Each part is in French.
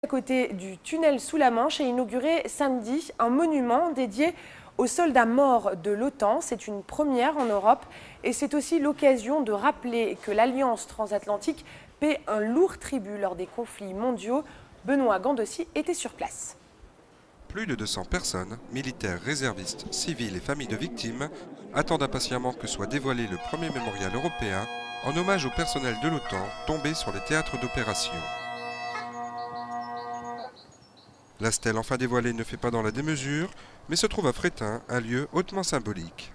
À côté du tunnel sous la Manche a inauguré samedi un monument dédié aux soldats morts de l'OTAN. C'est une première en Europe et c'est aussi l'occasion de rappeler que l'Alliance transatlantique paie un lourd tribut lors des conflits mondiaux. Benoît Gandossi était sur place. Plus de 200 personnes, militaires, réservistes, civils et familles de victimes, attendent impatiemment que soit dévoilé le premier mémorial européen en hommage au personnel de l'OTAN tombé sur les théâtres d'opération. La stèle enfin dévoilée ne fait pas dans la démesure, mais se trouve à Fréthun, un lieu hautement symbolique.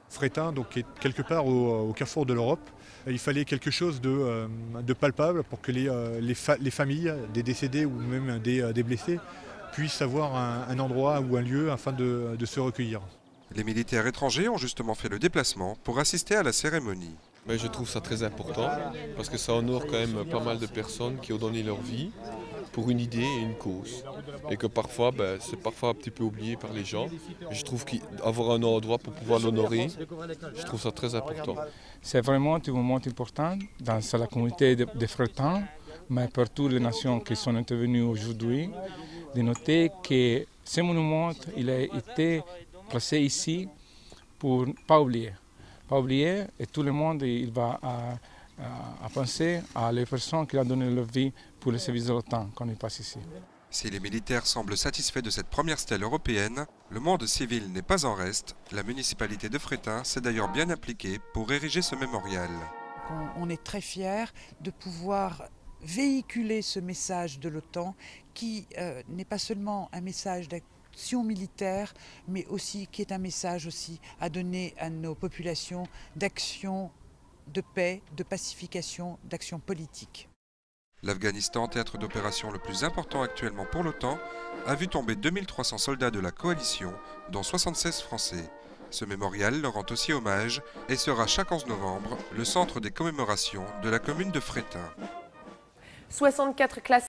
Fréthun donc, est quelque part au carrefour de l'Europe. Il fallait quelque chose de palpable pour que les familles des décédés ou même des blessés puissent avoir un endroit ou un lieu afin de se recueillir. Les militaires étrangers ont justement fait le déplacement pour assister à la cérémonie. Mais je trouve ça très important parce que ça honore quand même pas mal de personnes qui ont donné leur vie pour une idée et une cause. Et que parfois, c'est parfois un petit peu oublié par les gens. Je trouve qu'avoir un endroit pour pouvoir l'honorer, je trouve ça très important. C'est vraiment un moment important dans la communauté de Fréthun, mais pour toutes les nations qui sont intervenues aujourd'hui, de noter que ce monument il a été placé ici pour ne pas oublier. Pas oublier, et tout le monde il va à penser à les personnes qui ont donné leur vie pour le service de l'OTAN quand ils passent ici. Si les militaires semblent satisfaits de cette première stèle européenne, le monde civil n'est pas en reste. La municipalité de Fréthun s'est d'ailleurs bien impliquée pour ériger ce mémorial. On est très fiers de pouvoir véhiculer ce message de l'OTAN qui n'est pas seulement un message d'action militaire, mais aussi qui est un message aussi à donner à nos populations d'action de paix, de pacification, d'action politique. L'Afghanistan, théâtre d'opération le plus important actuellement pour l'OTAN, a vu tomber 2300 soldats de la coalition, dont 76 Français. Ce mémorial leur rend aussi hommage et sera chaque 11 novembre le centre des commémorations de la commune de Fréthun. 64 classes